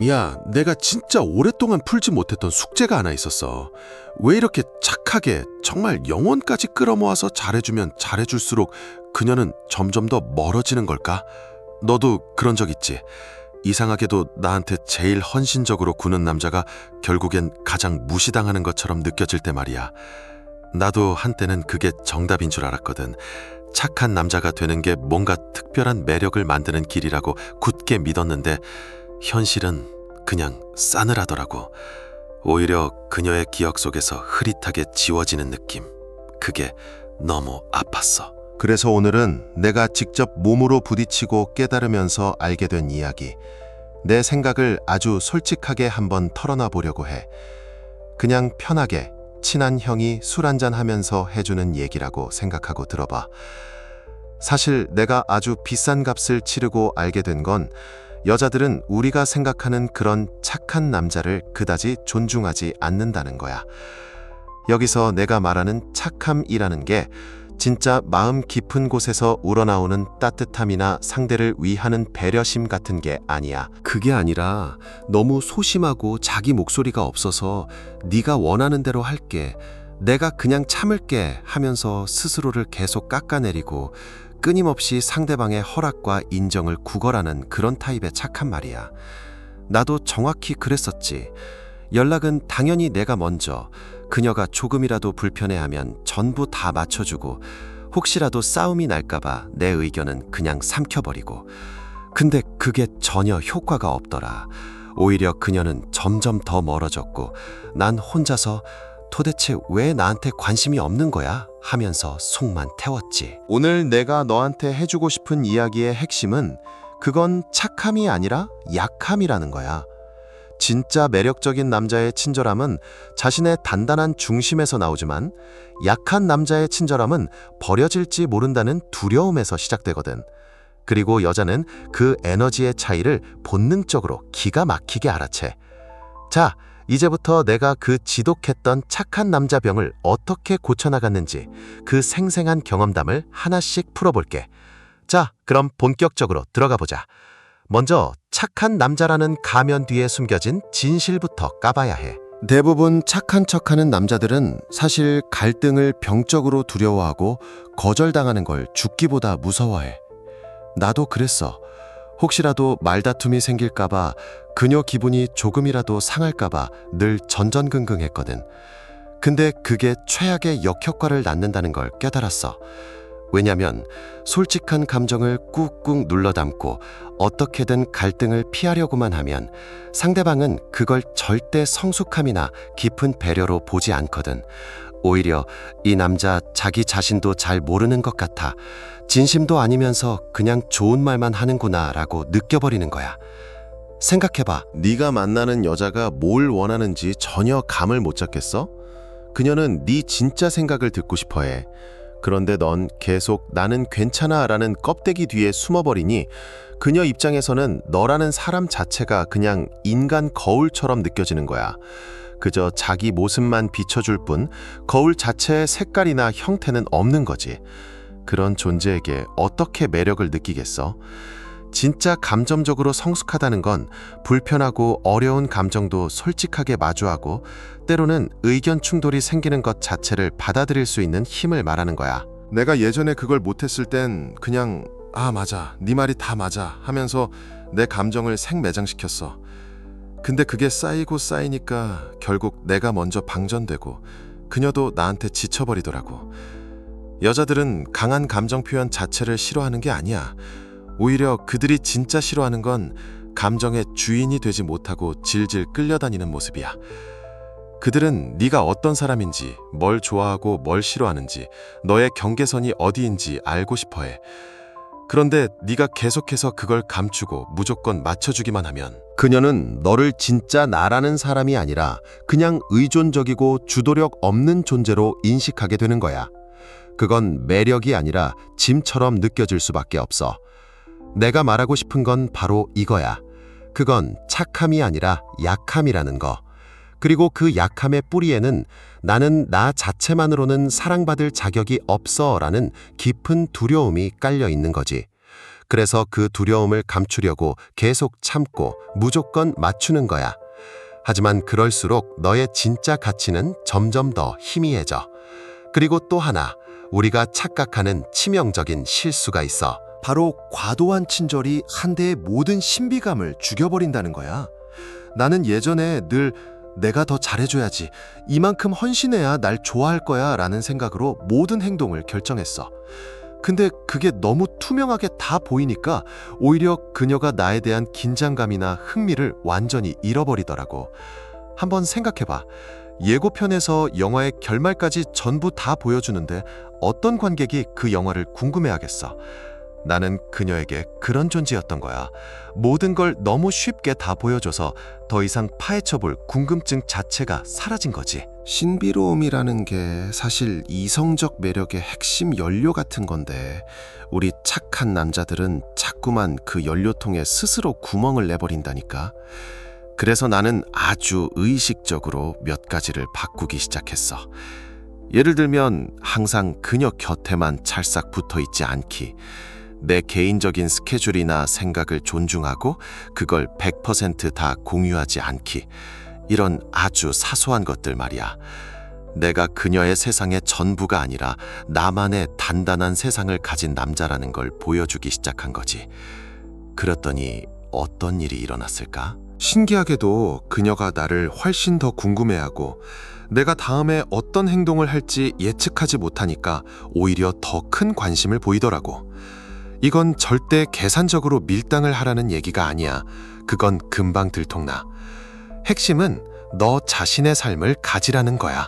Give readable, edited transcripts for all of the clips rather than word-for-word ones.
야, 내가 진짜 오랫동안 풀지 못했던 숙제가 하나 있었어. 왜 이렇게 착하게 정말 영혼까지 끌어모아서 잘해주면 잘해줄수록 그녀는 점점 더 멀어지는 걸까? 너도 그런 적 있지? 이상하게도 나한테 제일 헌신적으로 구는 남자가 결국엔 가장 무시당하는 것처럼 느껴질 때 말이야. 나도 한때는 그게 정답인 줄 알았거든. 착한 남자가 되는 게 뭔가 특별한 매력을 만드는 길이라고 굳게 믿었는데 현실은 그냥 싸늘하더라고. 오히려 그녀의 기억 속에서 흐릿하게 지워지는 느낌. 그게 너무 아팠어. 그래서 오늘은 내가 직접 몸으로 부딪히고 깨달으면서 알게 된 이야기, 내 생각을 아주 솔직하게 한번 털어놔 보려고 해. 그냥 편하게 친한 형이 술 한잔 하면서 해주는 얘기라고 생각하고 들어봐. 사실 내가 아주 비싼 값을 치르고 알게 된 건 여자들은 우리가 생각하는 그런 착한 남자를 그다지 존중하지 않는다는 거야. 여기서 내가 말하는 착함이라는 게 진짜 마음 깊은 곳에서 우러나오는 따뜻함이나 상대를 위하는 배려심 같은 게 아니야. 그게 아니라 너무 소심하고 자기 목소리가 없어서 네가 원하는 대로 할게, 내가 그냥 참을게 하면서 스스로를 계속 깎아내리고 끊임없이 상대방의 허락과 인정을 구걸하는 그런 타입의 착한 말이야. 나도 정확히 그랬었지. 연락은 당연히 내가 먼저, 그녀가 조금이라도 불편해하면 전부 다 맞춰주고 혹시라도 싸움이 날까봐 내 의견은 그냥 삼켜버리고. 근데 그게 전혀 효과가 없더라. 오히려 그녀는 점점 더 멀어졌고 난 혼자서 도대체 왜 나한테 관심이 없는 거야? 하면서 속만 태웠지. 오늘 내가 너한테 해주고 싶은 이야기의 핵심은 그건 착함이 아니라 약함이라는 거야. 진짜 매력적인 남자의 친절함은 자신의 단단한 중심에서 나오지만 약한 남자의 친절함은 버려질지 모른다는 두려움에서 시작되거든. 그리고 여자는 그 에너지의 차이를 본능적으로 기가 막히게 알아채. 자, 이제부터 내가 그 지독했던 착한 남자 병을 어떻게 고쳐나갔는지 그 생생한 경험담을 하나씩 풀어볼게. 자, 그럼 본격적으로 들어가 보자. 먼저 착한 남자라는 가면 뒤에 숨겨진 진실부터 까봐야 해. 대부분 착한 척하는 남자들은 사실 갈등을 병적으로 두려워하고 거절당하는 걸 죽기보다 무서워해. 나도 그랬어. 혹시라도 말다툼이 생길까봐, 그녀 기분이 조금이라도 상할까봐 늘 전전긍긍했거든. 근데 그게 최악의 역효과를 낳는다는 걸 깨달았어. 왜냐면 솔직한 감정을 꾹꾹 눌러 담고 어떻게든 갈등을 피하려고만 하면 상대방은 그걸 절대 성숙함이나 깊은 배려로 보지 않거든. 오히려 이 남자 자기 자신도 잘 모르는 것 같아. 진심도 아니면서 그냥 좋은 말만 하는구나 라고 느껴버리는 거야. 생각해봐. 네가 만나는 여자가 뭘 원하는지 전혀 감을 못 잡겠어? 그녀는 네 진짜 생각을 듣고 싶어해. 그런데 넌 계속 나는 괜찮아 라는 껍데기 뒤에 숨어버리니 그녀 입장에서는 너라는 사람 자체가 그냥 인간 거울처럼 느껴지는 거야. 그저 자기 모습만 비춰줄 뿐 거울 자체의 색깔이나 형태는 없는 거지. 그런 존재에게 어떻게 매력을 느끼겠어? 진짜 감정적으로 성숙하다는 건 불편하고 어려운 감정도 솔직하게 마주하고 때로는 의견 충돌이 생기는 것 자체를 받아들일 수 있는 힘을 말하는 거야. 내가 예전에 그걸 못했을 땐 그냥 아 맞아, 네 말이 다 맞아 하면서 내 감정을 생매장시켰어. 근데 그게 쌓이고 쌓이니까 결국 내가 먼저 방전되고 그녀도 나한테 지쳐버리더라고. 여자들은 강한 감정 표현 자체를 싫어하는 게 아니야. 오히려 그들이 진짜 싫어하는 건 감정의 주인이 되지 못하고 질질 끌려다니는 모습이야. 그들은 네가 어떤 사람인지, 뭘 좋아하고 뭘 싫어하는지, 너의 경계선이 어디인지 알고 싶어해. 그런데 네가 계속해서 그걸 감추고 무조건 맞춰주기만 하면 그녀는 너를 진짜 나라는 사람이 아니라 그냥 의존적이고 주도력 없는 존재로 인식하게 되는 거야. 그건 매력이 아니라 짐처럼 느껴질 수밖에 없어. 내가 말하고 싶은 건 바로 이거야. 그건 착함이 아니라 약함이라는 거. 그리고 그 약함의 뿌리에는 나는 나 자체만으로는 사랑받을 자격이 없어 라는 깊은 두려움이 깔려 있는 거지. 그래서 그 두려움을 감추려고 계속 참고 무조건 맞추는 거야. 하지만 그럴수록 너의 진짜 가치는 점점 더 희미해져. 그리고 또 하나, 우리가 착각하는 치명적인 실수가 있어. 바로 과도한 친절이 한 대의 모든 신비감을 죽여버린다는 거야. 나는 예전에 늘 내가 더 잘해줘야지, 이만큼 헌신해야 날 좋아할 거야 라는 생각으로 모든 행동을 결정했어. 근데 그게 너무 투명하게 다 보이니까 오히려 그녀가 나에 대한 긴장감이나 흥미를 완전히 잃어버리더라고. 한번 생각해봐. 예고편에서 영화의 결말까지 전부 다 보여주는데 어떤 관객이 그 영화를 궁금해하겠어? 나는 그녀에게 그런 존재였던 거야. 모든 걸 너무 쉽게 다 보여줘서 더 이상 파헤쳐볼 궁금증 자체가 사라진 거지. 신비로움이라는 게 사실 이성적 매력의 핵심 연료 같은 건데 우리 착한 남자들은 자꾸만 그 연료통에 스스로 구멍을 내버린다니까. 그래서 나는 아주 의식적으로 몇 가지를 바꾸기 시작했어. 예를 들면 항상 그녀 곁에만 찰싹 붙어 있지 않기, 내 개인적인 스케줄이나 생각을 존중하고 그걸 100%다 공유하지 않기, 이런 아주 사소한 것들 말이야. 내가 그녀의 세상의 전부가 아니라 나만의 단단한 세상을 가진 남자라는 걸 보여주기 시작한 거지. 그랬더니 어떤 일이 일어났을까? 신기하게도 그녀가 나를 훨씬 더 궁금해하고 내가 다음에 어떤 행동을 할지 예측하지 못하니까 오히려 더 큰 관심을 보이더라고. 이건 절대 계산적으로 밀당을 하라는 얘기가 아니야. 그건 금방 들통나. 핵심은 너 자신의 삶을 가지라는 거야.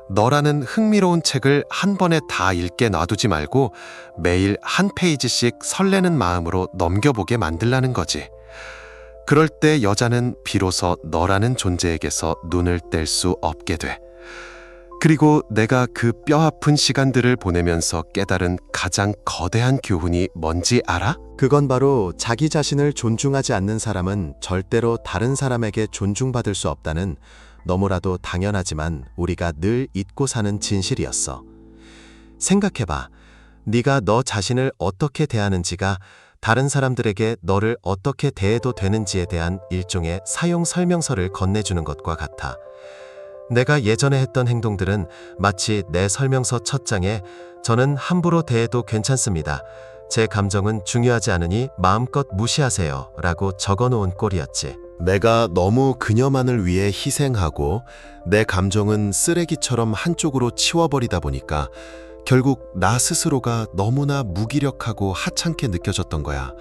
너라는 흥미로운 책을 한 번에 다 읽게 놔두지 말고 매일 한 페이지씩 설레는 마음으로 넘겨보게 만들라는 거지. 그럴 때 여자는 비로소 너라는 존재에게서 눈을 뗄 수 없게 돼. 그리고 내가 그 뼈아픈 시간들을 보내면서 깨달은 가장 거대한 교훈이 뭔지 알아? 그건 바로 자기 자신을 존중하지 않는 사람은 절대로 다른 사람에게 존중받을 수 없다는 너무나도 당연하지만 우리가 늘 잊고 사는 진실이었어. 생각해봐. 네가 너 자신을 어떻게 대하는지가 다른 사람들에게 너를 어떻게 대해도 되는지에 대한 일종의 사용 설명서를 건네주는 것과 같아. 내가 예전에 했던 행동들은 마치 내 설명서 첫 장에 저는 함부로 대해도 괜찮습니다. 제 감정은 중요하지 않으니 마음껏 무시하세요 라고 적어놓은 꼴이었지. 내가 너무 그녀만을 위해 희생하고 내 감정은 쓰레기처럼 한쪽으로 치워버리다 보니까 결국 나 스스로가 너무나 무기력하고 하찮게 느껴졌던 거야.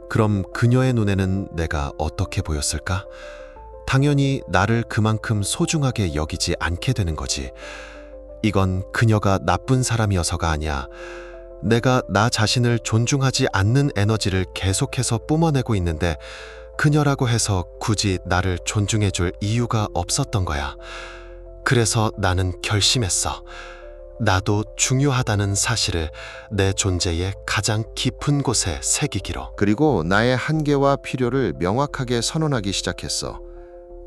그럼 그녀의 눈에는 내가 어떻게 보였을까? 당연히 나를 그만큼 소중하게 여기지 않게 되는 거지. 이건 그녀가 나쁜 사람이어서가 아니야. 내가 나 자신을 존중하지 않는 에너지를 계속해서 뿜어내고 있는데 그녀라고 해서 굳이 나를 존중해줄 이유가 없었던 거야. 그래서 나는 결심했어. 나도 중요하다는 사실을 내 존재의 가장 깊은 곳에 새기기로. 그리고 나의 한계와 필요를 명확하게 선언하기 시작했어.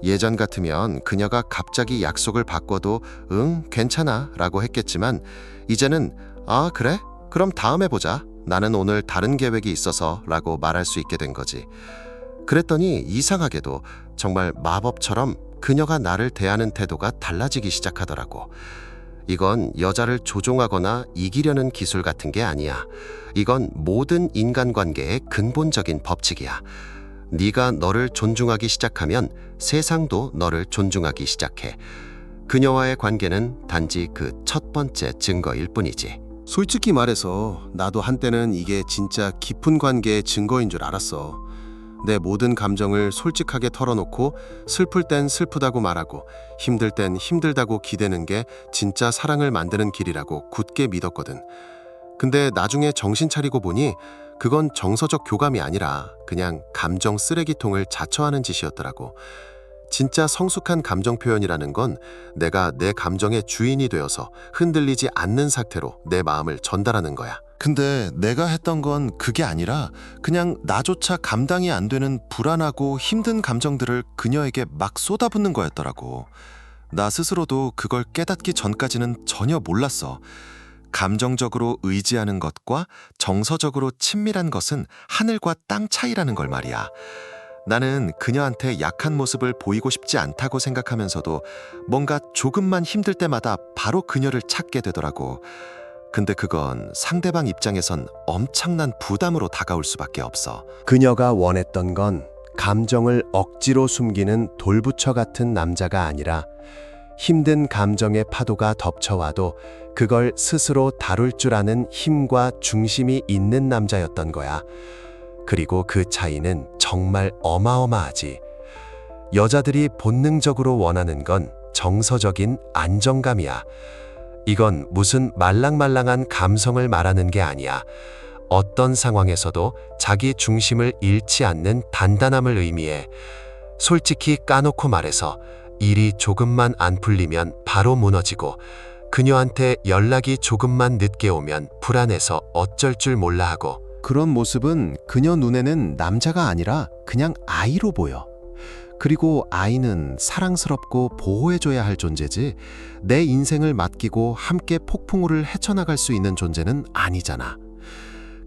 예전 같으면 그녀가 갑자기 약속을 바꿔도 응, 괜찮아 라고 했겠지만 이제는 아, 그래? 그럼 다음에 보자. 나는 오늘 다른 계획이 있어서 라고 말할 수 있게 된 거지. 그랬더니 이상하게도 정말 마법처럼 그녀가 나를 대하는 태도가 달라지기 시작하더라고. 이건 여자를 조종하거나 이기려는 기술 같은 게 아니야. 이건 모든 인간관계의 근본적인 법칙이야. 네가 너를 존중하기 시작하면 세상도 너를 존중하기 시작해. 그녀와의 관계는 단지 그 첫 번째 증거일 뿐이지. 솔직히 말해서 나도 한때는 이게 진짜 깊은 관계의 증거인 줄 알았어. 내 모든 감정을 솔직하게 털어놓고 슬플 땐 슬프다고 말하고 힘들 땐 힘들다고 기대는 게 진짜 사랑을 만드는 길이라고 굳게 믿었거든. 근데 나중에 정신 차리고 보니 그건 정서적 교감이 아니라 그냥 감정 쓰레기통을 자처하는 짓이었더라고. 진짜 성숙한 감정 표현이라는 건 내가 내 감정의 주인이 되어서 흔들리지 않는 상태로 내 마음을 전달하는 거야. 근데 내가 했던 건 그게 아니라 그냥 나조차 감당이 안 되는 불안하고 힘든 감정들을 그녀에게 막 쏟아붓는 거였더라고. 나 스스로도 그걸 깨닫기 전까지는 전혀 몰랐어. 감정적으로 의지하는 것과 정서적으로 친밀한 것은 하늘과 땅 차이라는 걸 말이야. 나는 그녀한테 약한 모습을 보이고 싶지 않다고 생각하면서도 뭔가 조금만 힘들 때마다 바로 그녀를 찾게 되더라고. 근데 그건 상대방 입장에선 엄청난 부담으로 다가올 수밖에 없어. 그녀가 원했던 건 감정을 억지로 숨기는 돌부처 같은 남자가 아니라 힘든 감정의 파도가 덮쳐와도 그걸 스스로 다룰 줄 아는 힘과 중심이 있는 남자였던 거야. 그리고 그 차이는 정말 어마어마하지. 여자들이 본능적으로 원하는 건 정서적인 안정감이야. 이건 무슨 말랑말랑한 감성을 말하는 게 아니야. 어떤 상황에서도 자기 중심을 잃지 않는 단단함을 의미해. 솔직히 까놓고 말해서 일이 조금만 안 풀리면 바로 무너지고, 그녀한테 연락이 조금만 늦게 오면 불안해서 어쩔 줄 몰라 하고. 그런 모습은 그녀 눈에는 남자가 아니라 그냥 아이로 보여. 그리고 아이는 사랑스럽고 보호해줘야 할 존재지, 내 인생을 맡기고 함께 폭풍우를 헤쳐나갈 수 있는 존재는 아니잖아.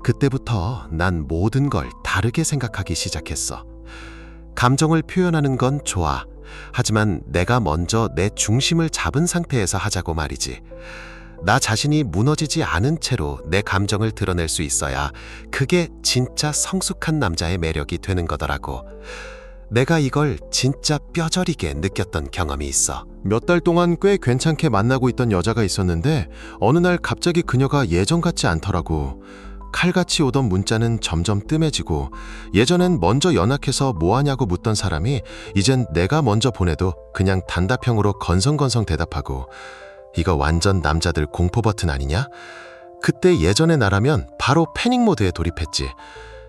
그때부터 난 모든 걸 다르게 생각하기 시작했어. 감정을 표현하는 건 좋아. 하지만 내가 먼저 내 중심을 잡은 상태에서 하자고 말이지. 나 자신이 무너지지 않은 채로 내 감정을 드러낼 수 있어야 그게 진짜 성숙한 남자의 매력이 되는 거더라고. 내가 이걸 진짜 뼈저리게 느꼈던 경험이 있어. 몇 달 동안 꽤 괜찮게 만나고 있던 여자가 있었는데 어느 날 갑자기 그녀가 예전 같지 않더라고. 칼같이 오던 문자는 점점 뜸해지고, 예전엔 먼저 연락해서 뭐하냐고 묻던 사람이 이젠 내가 먼저 보내도 그냥 단답형으로 건성건성 대답하고. 이거 완전 남자들 공포 버튼 아니냐? 그때 예전의 나라면 바로 패닉 모드에 돌입했지.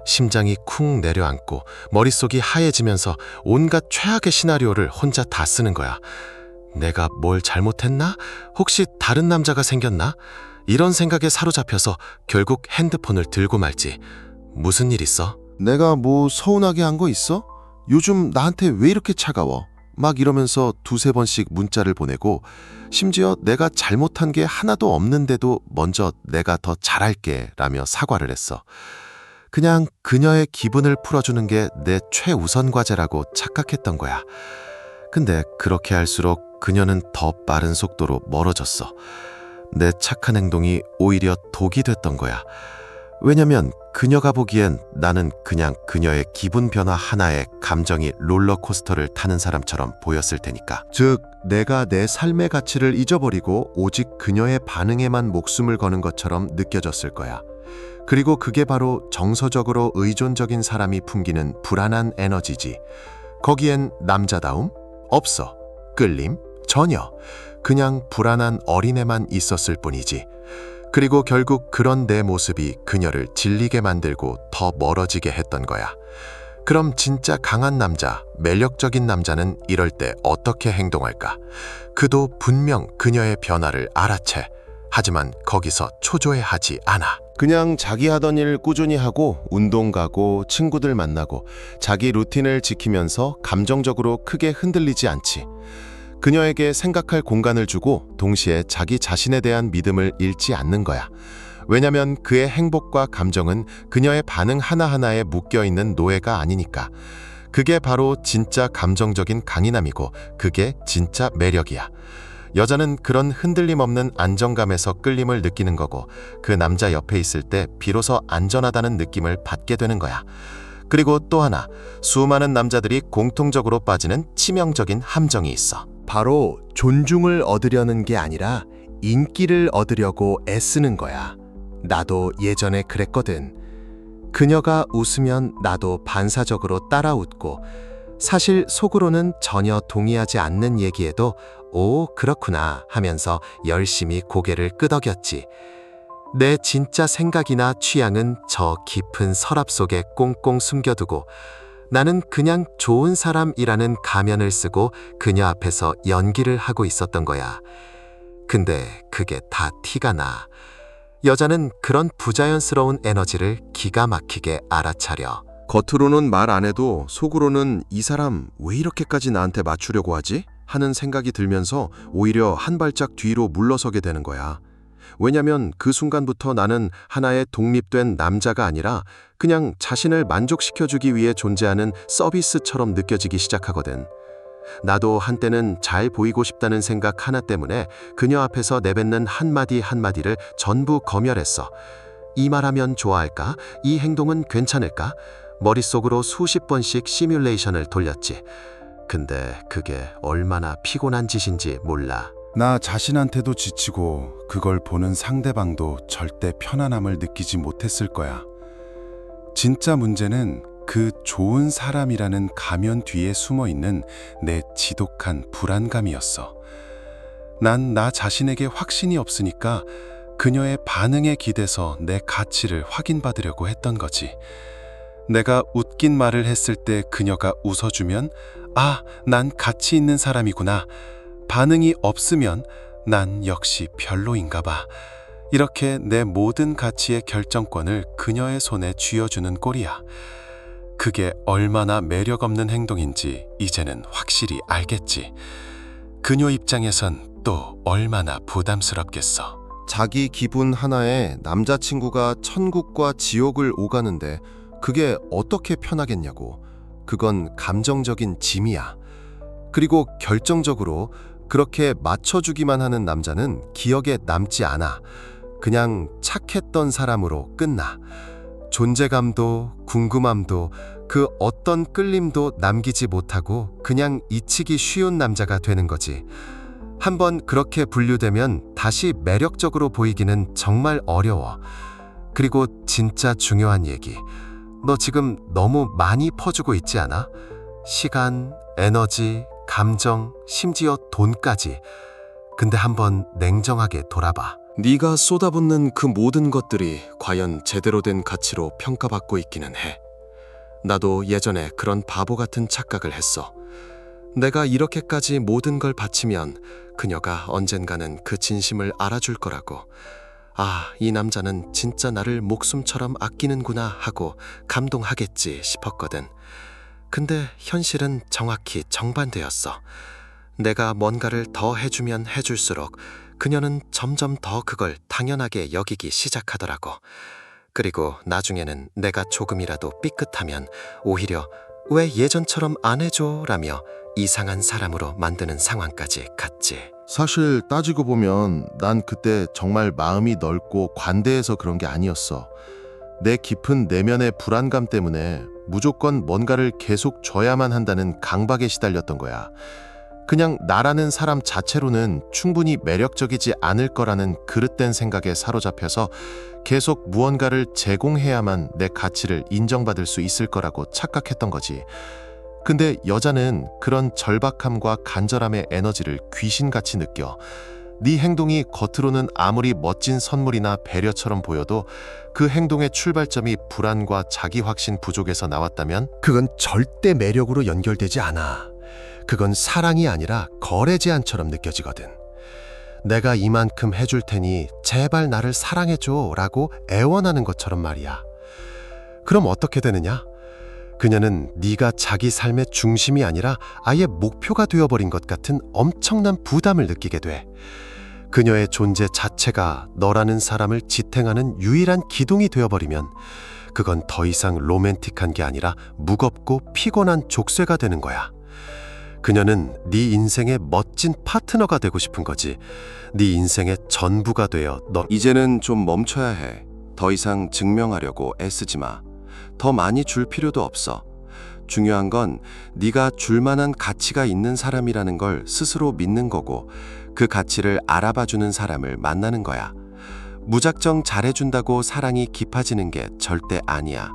심장이 쿵 내려앉고 머릿속이 하얘지면서 온갖 최악의 시나리오를 혼자 다 쓰는 거야. 내가 뭘 잘못했나? 혹시 다른 남자가 생겼나? 이런 생각에 사로잡혀서 결국 핸드폰을 들고 말지. 무슨 일 있어? 내가 뭐 서운하게 한 거 있어? 요즘 나한테 왜 이렇게 차가워? 막 이러면서 두세 번씩 문자를 보내고, 심지어 내가 잘못한 게 하나도 없는데도 먼저 내가 더 잘할게 라며 사과를 했어. 그냥 그녀의 기분을 풀어주는 게 내 최우선 과제라고 착각했던 거야. 근데 그렇게 할수록 그녀는 더 빠른 속도로 멀어졌어. 내 착한 행동이 오히려 독이 됐던 거야. 왜냐면 그녀가 보기엔 나는 그냥 그녀의 기분 변화 하나에 감정이 롤러코스터를 타는 사람처럼 보였을 테니까. 즉, 내가 내 삶의 가치를 잊어버리고 오직 그녀의 반응에만 목숨을 거는 것처럼 느껴졌을 거야. 그리고 그게 바로 정서적으로 의존적인 사람이 풍기는 불안한 에너지지. 거기엔 남자다움? 없어. 끌림? 전혀. 그냥 불안한 어린애만 있었을 뿐이지. 그리고 결국 그런 내 모습이 그녀를 질리게 만들고 더 멀어지게 했던 거야. 그럼 진짜 강한 남자, 매력적인 남자는 이럴 때 어떻게 행동할까? 그도 분명 그녀의 변화를 알아채. 하지만 거기서 초조해하지 않아. 그냥 자기 하던 일 꾸준히 하고 운동 가고 친구들 만나고 자기 루틴을 지키면서 감정적으로 크게 흔들리지 않지. 그녀에게 생각할 공간을 주고 동시에 자기 자신에 대한 믿음을 잃지 않는 거야. 왜냐면 그의 행복과 감정은 그녀의 반응 하나하나에 묶여있는 노예가 아니니까. 그게 바로 진짜 감정적인 강인함이고 그게 진짜 매력이야. 여자는 그런 흔들림 없는 안정감에서 끌림을 느끼는 거고, 그 남자 옆에 있을 때 비로소 안전하다는 느낌을 받게 되는 거야. 그리고 또 하나, 수많은 남자들이 공통적으로 빠지는 치명적인 함정이 있어. 바로 존중을 얻으려는 게 아니라 인기를 얻으려고 애쓰는 거야. 나도 예전에 그랬거든. 그녀가 웃으면 나도 반사적으로 따라 웃고, 사실 속으로는 전혀 동의하지 않는 얘기에도 오, 그렇구나 하면서 열심히 고개를 끄덕였지. 내 진짜 생각이나 취향은 저 깊은 서랍 속에 꽁꽁 숨겨두고, 나는 그냥 좋은 사람이라는 가면을 쓰고 그녀 앞에서 연기를 하고 있었던 거야. 근데 그게 다 티가 나. 여자는 그런 부자연스러운 에너지를 기가 막히게 알아차려. 겉으로는 말 안 해도 속으로는 이 사람 왜 이렇게까지 나한테 맞추려고 하지? 하는 생각이 들면서 오히려 한 발짝 뒤로 물러서게 되는 거야. 왜냐면 그 순간부터 나는 하나의 독립된 남자가 아니라 그냥 자신을 만족시켜주기 위해 존재하는 서비스처럼 느껴지기 시작하거든. 나도 한때는 잘 보이고 싶다는 생각 하나 때문에 그녀 앞에서 내뱉는 한마디 한마디를 전부 검열했어. 이 말하면 좋아할까? 이 행동은 괜찮을까? 머릿속으로 수십 번씩 시뮬레이션을 돌렸지. 근데 그게 얼마나 피곤한 짓인지 몰라. 나 자신한테도 지치고 그걸 보는 상대방도 절대 편안함을 느끼지 못했을 거야. 진짜 문제는 그 좋은 사람이라는 가면 뒤에 숨어 있는 내 지독한 불안감이었어. 난 나 자신에게 확신이 없으니까 그녀의 반응에 기대서 내 가치를 확인받으려고 했던 거지. 내가 웃긴 말을 했을 때 그녀가 웃어주면 아, 난 가치 있는 사람이구나. 반응이 없으면 난 역시 별로인가 봐. 이렇게 내 모든 가치의 결정권을 그녀의 손에 쥐어주는 꼴이야. 그게 얼마나 매력 없는 행동인지 이제는 확실히 알겠지. 그녀 입장에선 또 얼마나 부담스럽겠어. 자기 기분 하나에 남자친구가 천국과 지옥을 오가는데 그게 어떻게 편하겠냐고. 그건 감정적인 짐이야. 그리고 결정적으로 그렇게 맞춰주기만 하는 남자는 기억에 남지 않아. 그냥 착했던 사람으로 끝나. 존재감도 궁금함도 그 어떤 끌림도 남기지 못하고 그냥 잊히기 쉬운 남자가 되는 거지. 한번 그렇게 분류되면 다시 매력적으로 보이기는 정말 어려워. 그리고 진짜 중요한 얘기. 너 지금 너무 많이 퍼주고 있지 않아? 시간, 에너지, 감정, 심지어 돈까지. 근데 한번 냉정하게 돌아봐. 네가 쏟아붓는 그 모든 것들이 과연 제대로 된 가치로 평가받고 있기는 해. 나도 예전에 그런 바보 같은 착각을 했어. 내가 이렇게까지 모든 걸 바치면 그녀가 언젠가는 그 진심을 알아줄 거라고. 아, 이 남자는 진짜 나를 목숨처럼 아끼는구나 하고 감동하겠지 싶었거든. 근데 현실은 정확히 정반대였어. 내가 뭔가를 더 해주면 해줄수록 그녀는 점점 더 그걸 당연하게 여기기 시작하더라고. 그리고 나중에는 내가 조금이라도 삐끗하면 오히려 왜 예전처럼 안 해줘? 라며 이상한 사람으로 만드는 상황까지 갔지. 사실 따지고 보면 난 그때 정말 마음이 넓고 관대해서 그런 게 아니었어. 내 깊은 내면의 불안감 때문에 무조건 뭔가를 계속 줘야만 한다는 강박에 시달렸던 거야. 그냥 나라는 사람 자체로는 충분히 매력적이지 않을 거라는 그릇된 생각에 사로잡혀서 계속 무언가를 제공해야만 내 가치를 인정받을 수 있을 거라고 착각했던 거지. 근데 여자는 그런 절박함과 간절함의 에너지를 귀신같이 느껴. 네 행동이 겉으로는 아무리 멋진 선물이나 배려처럼 보여도 그 행동의 출발점이 불안과 자기 확신 부족에서 나왔다면 그건 절대 매력으로 연결되지 않아. 그건 사랑이 아니라 거래 제안처럼 느껴지거든. 내가 이만큼 해줄 테니 제발 나를 사랑해줘 라고 애원하는 것처럼 말이야. 그럼 어떻게 되느냐? 그녀는 네가 자기 삶의 중심이 아니라 아예 목표가 되어버린 것 같은 엄청난 부담을 느끼게 돼. 그녀의 존재 자체가 너라는 사람을 지탱하는 유일한 기둥이 되어버리면 그건 더 이상 로맨틱한 게 아니라 무겁고 피곤한 족쇄가 되는 거야. 그녀는 네 인생의 멋진 파트너가 되고 싶은 거지. 네 인생의 전부가 되어 너 이제는 좀 멈춰야 해. 더 이상 증명하려고 애쓰지 마. 더 많이 줄 필요도 없어. 중요한 건 네가 줄 만한 가치가 있는 사람이라는 걸 스스로 믿는 거고 그 가치를 알아봐주는 사람을 만나는 거야. 무작정 잘해준다고 사랑이 깊어지는 게 절대 아니야.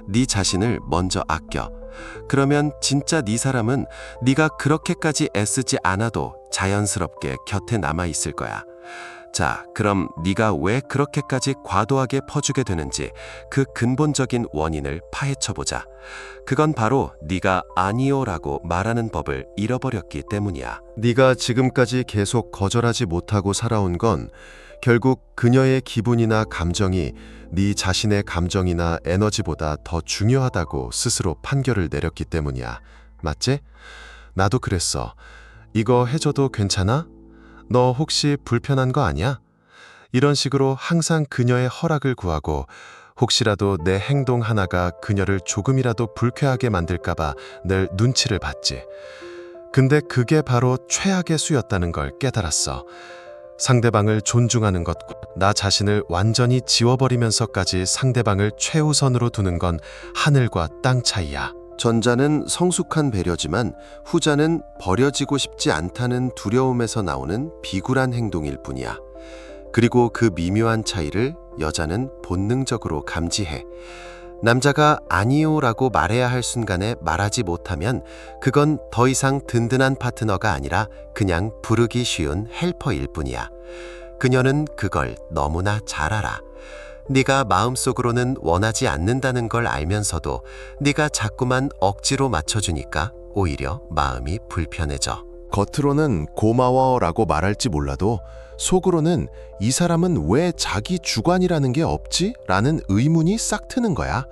네 자신을 먼저 아껴. 그러면 진짜 네 사람은 네가 그렇게까지 애쓰지 않아도 자연스럽게 곁에 남아있을 거야. 자, 그럼 네가 왜 그렇게까지 과도하게 퍼주게 되는지 그 근본적인 원인을 파헤쳐보자. 그건 바로 네가 아니요라고 말하는 법을 잃어버렸기 때문이야. 네가 지금까지 계속 거절하지 못하고 살아온 건 결국 그녀의 기분이나 감정이 네 자신의 감정이나 에너지보다 더 중요하다고 스스로 판결을 내렸기 때문이야. 맞지? 나도 그랬어. 이거 해줘도 괜찮아? 너 혹시 불편한 거 아니야? 이런 식으로 항상 그녀의 허락을 구하고 혹시라도 내 행동 하나가 그녀를 조금이라도 불쾌하게 만들까봐 늘 눈치를 봤지. 근데 그게 바로 최악의 수였다는 걸 깨달았어. 상대방을 존중하는 것과 나 자신을 완전히 지워버리면서까지 상대방을 최우선으로 두는 건 하늘과 땅 차이야. 전자는 성숙한 배려지만 후자는 버려지고 싶지 않다는 두려움에서 나오는 비굴한 행동일 뿐이야. 그리고 그 미묘한 차이를 여자는 본능적으로 감지해. 남자가 아니요라고 말해야 할 순간에 말하지 못하면 그건 더 이상 든든한 파트너가 아니라 그냥 부르기 쉬운 헬퍼일 뿐이야. 그녀는 그걸 너무나 잘 알아. 네가 마음속으로는 원하지 않는다는 걸 알면서도 네가 자꾸만 억지로 맞춰주니까 오히려 마음이 불편해져. 겉으로는 고마워라고 말할지 몰라도 속으로는 이 사람은 왜 자기 주관이라는 게 없지? 라는 의문이 싹 트는 거야.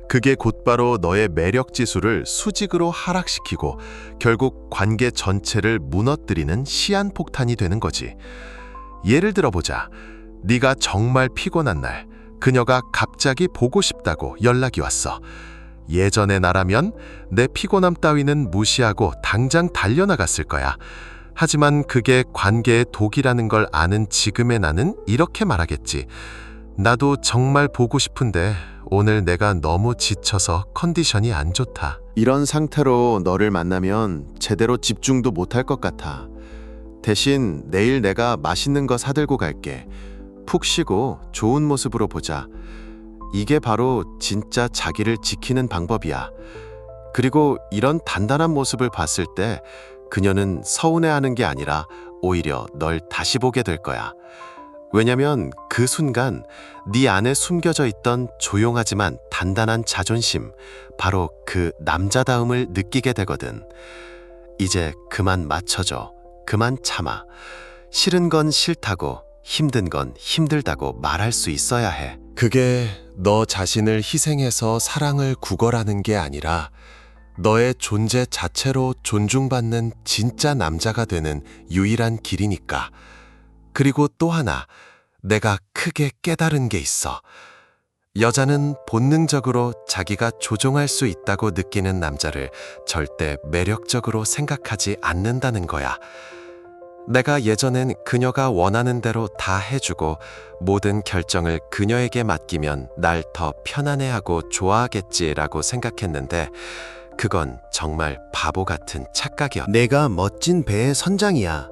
그게 곧바로 너의 매력 지수를 수직으로 하락시키고 결국 관계 전체를 무너뜨리는 시한폭탄이 되는 거지. 예를 들어보자. 네가 정말 피곤한 날, 그녀가 갑자기 보고 싶다고 연락이 왔어. 예전의 나라면 내 피곤함 따위는 무시하고 당장 달려나갔을 거야. 하지만 그게 관계의 독이라는 걸 아는 지금의 나는 이렇게 말하겠지. 나도 정말 보고 싶은데 오늘 내가 너무 지쳐서 컨디션이 안 좋다. 이런 상태로 너를 만나면 제대로 집중도 못할 것 같아. 대신 내일 내가 맛있는 거 사들고 갈게. 푹 쉬고 좋은 모습으로 보자. 이게 바로 진짜 자기를 지키는 방법이야. 그리고 이런 단단한 모습을 봤을 때 그녀는 서운해하는 게 아니라 오히려 널 다시 보게 될 거야. 왜냐면 그 순간 네 안에 숨겨져 있던 조용하지만 단단한 자존심, 바로 그 남자다움을 느끼게 되거든. 이제 그만 맞춰줘. 그만 참아. 싫은 건 싫다고, 힘든 건 힘들다고 말할 수 있어야 해. 그게 너 자신을 희생해서 사랑을 구걸하는 게 아니라 너의 존재 자체로 존중받는 진짜 남자가 되는 유일한 길이니까. 그리고 또 하나, 내가 크게 깨달은 게 있어. 여자는 본능적으로 자기가 조종할 수 있다고 느끼는 남자를 절대 매력적으로 생각하지 않는다는 거야. 내가 예전엔 그녀가 원하는 대로 다 해주고 모든 결정을 그녀에게 맡기면 날 더 편안해하고 좋아하겠지라고 생각했는데 그건 정말 바보 같은 착각이었다. 내가 멋진 배의 선장이야.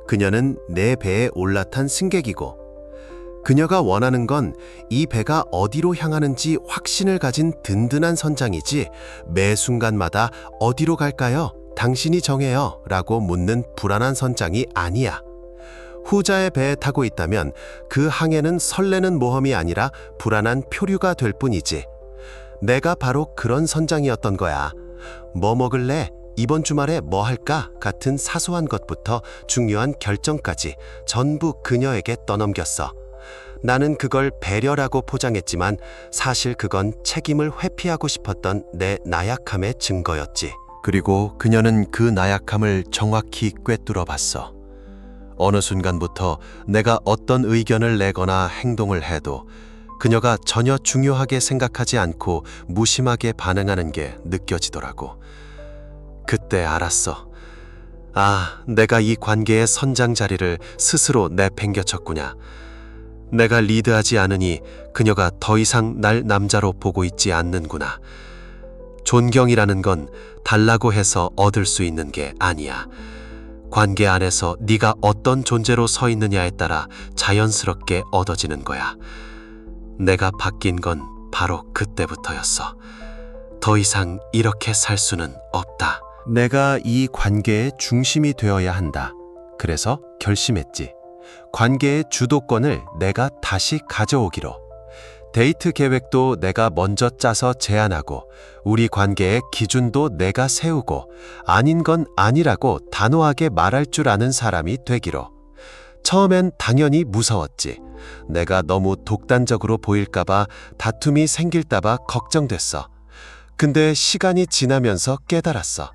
그녀는 내 배에 올라탄 승객이고, 그녀가 원하는 건 이 배가 어디로 향하는지 확신을 가진 든든한 선장이지, 매 순간마다 어디로 갈까요? 당신이 정해요 라고 묻는 불안한 선장이 아니야. 후자의 배에 타고 있다면 그 항해는 설레는 모험이 아니라 불안한 표류가 될 뿐이지. 내가 바로 그런 선장이었던 거야. 뭐 먹을래? 이번 주말에 뭐 할까? 같은 사소한 것부터 중요한 결정까지 전부 그녀에게 떠넘겼어. 나는 그걸 배려라고 포장했지만 사실 그건 책임을 회피하고 싶었던 내 나약함의 증거였지. 그리고 그녀는 그 나약함을 정확히 꿰뚫어 봤어. 어느 순간부터 내가 어떤 의견을 내거나 행동을 해도 그녀가 전혀 중요하게 생각하지 않고 무심하게 반응하는 게 느껴지더라고. 그때 알았어. 아, 내가 이 관계의 선장 자리를 스스로 내팽겨쳤구나. 내가 리드하지 않으니 그녀가 더 이상 날 남자로 보고 있지 않는구나. 존경이라는 건 달라고 해서 얻을 수 있는 게 아니야. 관계 안에서 네가 어떤 존재로 서 있느냐에 따라 자연스럽게 얻어지는 거야. 내가 바뀐 건 바로 그때부터였어. 더 이상 이렇게 살 수는 없다. 내가 이 관계의 중심이 되어야 한다. 그래서 결심했지. 관계의 주도권을 내가 다시 가져오기로. 데이트 계획도 내가 먼저 짜서 제안하고 우리 관계의 기준도 내가 세우고 아닌 건 아니라고 단호하게 말할 줄 아는 사람이 되기로. 처음엔 당연히 무서웠지. 내가 너무 독단적으로 보일까봐, 다툼이 생길까봐 걱정됐어. 근데 시간이 지나면서 깨달았어.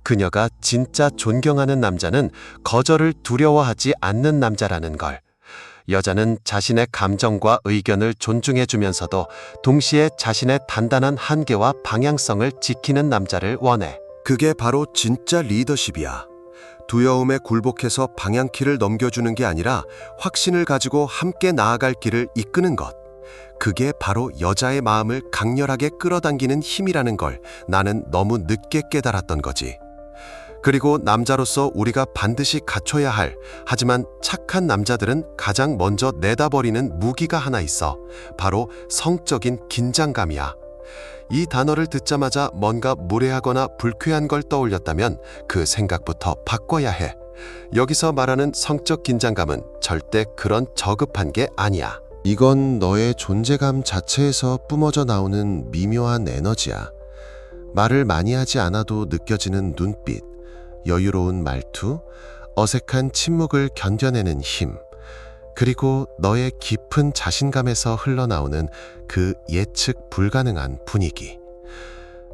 그녀가 진짜 존경하는 남자는 거절을 두려워하지 않는 남자라는 걸. 여자는 자신의 감정과 의견을 존중해주면서도 동시에 자신의 단단한 한계와 방향성을 지키는 남자를 원해. 그게 바로 진짜 리더십이야. 두려움에 굴복해서 방향키를 넘겨주는 게 아니라 확신을 가지고 함께 나아갈 길을 이끄는 것. 그게 바로 여자의 마음을 강렬하게 끌어당기는 힘이라는 걸 나는 너무 늦게 깨달았던 거지. 그리고 남자로서 우리가 반드시 갖춰야 할, 하지만 착한 남자들은 가장 먼저 내다버리는 무기가 하나 있어. 바로 성적인 긴장감이야. 이 단어를 듣자마자 뭔가 무례하거나 불쾌한 걸 떠올렸다면 그 생각부터 바꿔야 해. 여기서 말하는 성적 긴장감은 절대 그런 저급한 게 아니야. 이건 너의 존재감 자체에서 뿜어져 나오는 미묘한 에너지야. 말을 많이 하지 않아도 느껴지는 눈빛, 여유로운 말투, 어색한 침묵을 견뎌내는 힘, 그리고 너의 깊은 자신감에서 흘러나오는 그 예측 불가능한 분위기.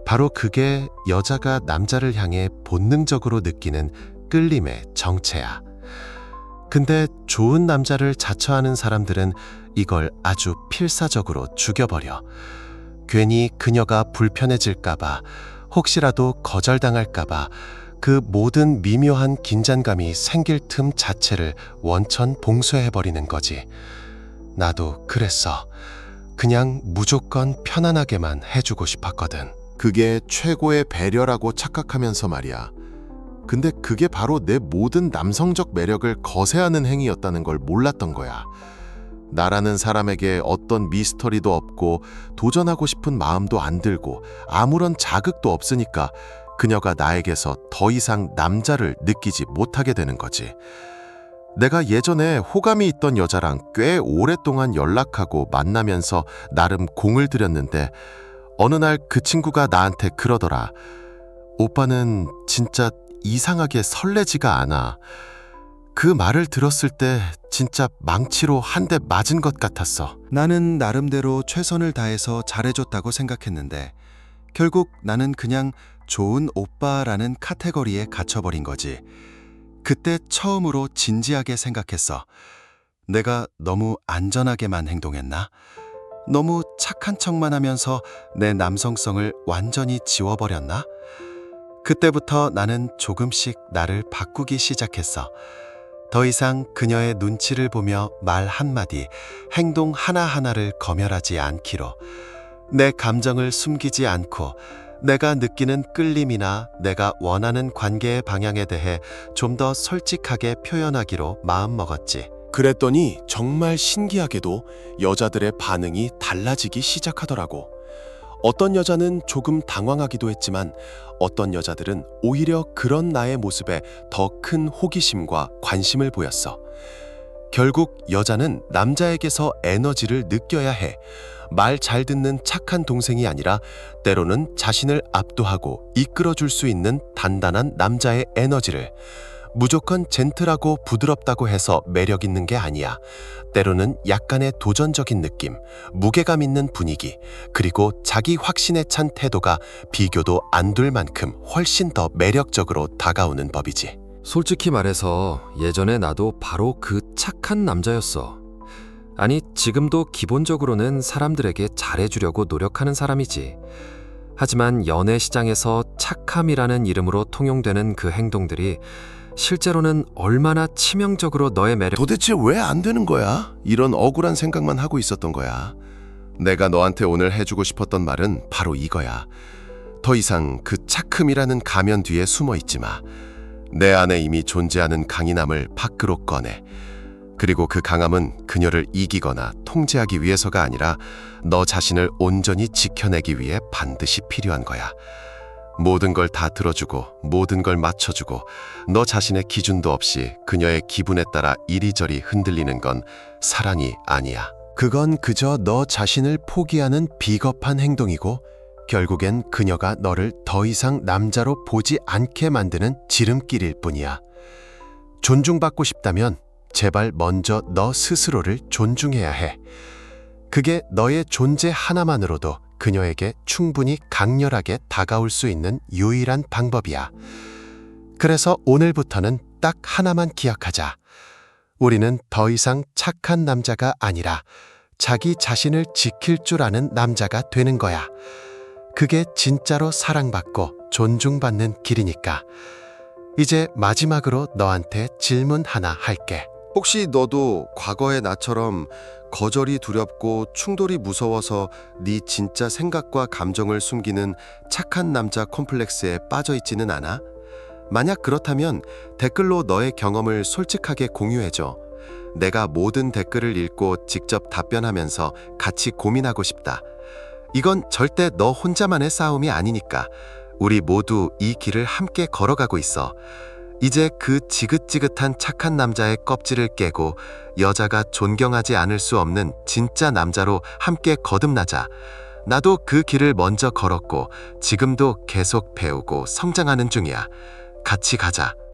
바로 그게 여자가 남자를 향해 본능적으로 느끼는 끌림의 정체야. 근데 좋은 남자를 자처하는 사람들은 이걸 아주 필사적으로 죽여버려. 괜히 그녀가 불편해질까봐, 혹시라도 거절당할까봐 그 모든 미묘한 긴장감이 생길 틈 자체를 원천 봉쇄해버리는 거지. 나도 그랬어. 그냥 무조건 편안하게만 해주고 싶었거든. 그게 최고의 배려라고 착각하면서 말이야. 근데 그게 바로 내 모든 남성적 매력을 거세하는 행위였다는 걸 몰랐던 거야. 나라는 사람에게 어떤 미스터리도 없고 도전하고 싶은 마음도 안 들고 아무런 자극도 없으니까 그녀가 나에게서 더 이상 남자를 느끼지 못하게 되는 거지. 내가 예전에 호감이 있던 여자랑 꽤 오랫동안 연락하고 만나면서 나름 공을 들였는데 어느 날 그 친구가 나한테 그러더라. 오빠는 진짜 이상하게 설레지가 않아. 그 말을 들었을 때 진짜 망치로 한 대 맞은 것 같았어. 나는 나름대로 최선을 다해서 잘해줬다고 생각했는데 결국 나는 그냥 좋은 오빠라는 카테고리에 갇혀버린 거지. 그때 처음으로 진지하게 생각했어. 내가 너무 안전하게만 행동했나? 너무 착한 척만 하면서 내 남성성을 완전히 지워버렸나? 그때부터 나는 조금씩 나를 바꾸기 시작했어. 더 이상 그녀의 눈치를 보며 말 한마디, 행동 하나하나를 검열하지 않기로, 내 감정을 숨기지 않고 내가 느끼는 끌림이나 내가 원하는 관계의 방향에 대해 좀 더 솔직하게 표현하기로 마음먹었지. 그랬더니 정말 신기하게도 여자들의 반응이 달라지기 시작하더라고. 어떤 여자는 조금 당황하기도 했지만 어떤 여자들은 오히려 그런 나의 모습에 더 큰 호기심과 관심을 보였어. 결국 여자는 남자에게서 에너지를 느껴야 해. 말 잘 듣는 착한 동생이 아니라 때로는 자신을 압도하고 이끌어줄 수 있는 단단한 남자의 에너지를. 무조건 젠틀하고 부드럽다고 해서 매력 있는 게 아니야. 때로는 약간의 도전적인 느낌, 무게감 있는 분위기, 그리고 자기 확신에 찬 태도가 비교도 안 둘 만큼 훨씬 더 매력적으로 다가오는 법이지. 솔직히 말해서 예전에 나도 바로 그 착한 남자였어. 아니, 지금도 기본적으로는 사람들에게 잘해주려고 노력하는 사람이지. 하지만 연애 시장에서 착함이라는 이름으로 통용되는 그 행동들이 실제로는 얼마나 치명적으로 너의 매력... 도대체 왜 안 되는 거야? 이런 억울한 생각만 하고 있었던 거야. 내가 너한테 오늘 해주고 싶었던 말은 바로 이거야. 더 이상 그 착함이라는 가면 뒤에 숨어 있지 마. 내 안에 이미 존재하는 강인함을 밖으로 꺼내. 그리고 그 강함은 그녀를 이기거나 통제하기 위해서가 아니라 너 자신을 온전히 지켜내기 위해 반드시 필요한 거야. 모든 걸 다 들어주고 모든 걸 맞춰주고 너 자신의 기준도 없이 그녀의 기분에 따라 이리저리 흔들리는 건 사랑이 아니야. 그건 그저 너 자신을 포기하는 비겁한 행동이고 결국엔 그녀가 너를 더 이상 남자로 보지 않게 만드는 지름길일 뿐이야. 존중받고 싶다면 제발 먼저 너 스스로를 존중해야 해. 그게 너의 존재 하나만으로도 그녀에게 충분히 강렬하게 다가올 수 있는 유일한 방법이야. 그래서 오늘부터는 딱 하나만 기억하자. 우리는 더 이상 착한 남자가 아니라 자기 자신을 지킬 줄 아는 남자가 되는 거야. 그게 진짜로 사랑받고 존중받는 길이니까. 이제 마지막으로 너한테 질문 하나 할게. 혹시 너도 과거의 나처럼 거절이 두렵고 충돌이 무서워서 네 진짜 생각과 감정을 숨기는 착한 남자 콤플렉스에 빠져 있지는 않아? 만약 그렇다면 댓글로 너의 경험을 솔직하게 공유해줘. 내가 모든 댓글을 읽고 직접 답변하면서 같이 고민하고 싶다. 이건 절대 너 혼자만의 싸움이 아니니까. 우리 모두 이 길을 함께 걸어가고 있어. 이제 그 지긋지긋한 착한 남자의 껍질을 깨고 여자가 존경하지 않을 수 없는 진짜 남자로 함께 거듭나자. 나도 그 길을 먼저 걸었고 지금도 계속 배우고 성장하는 중이야. 같이 가자.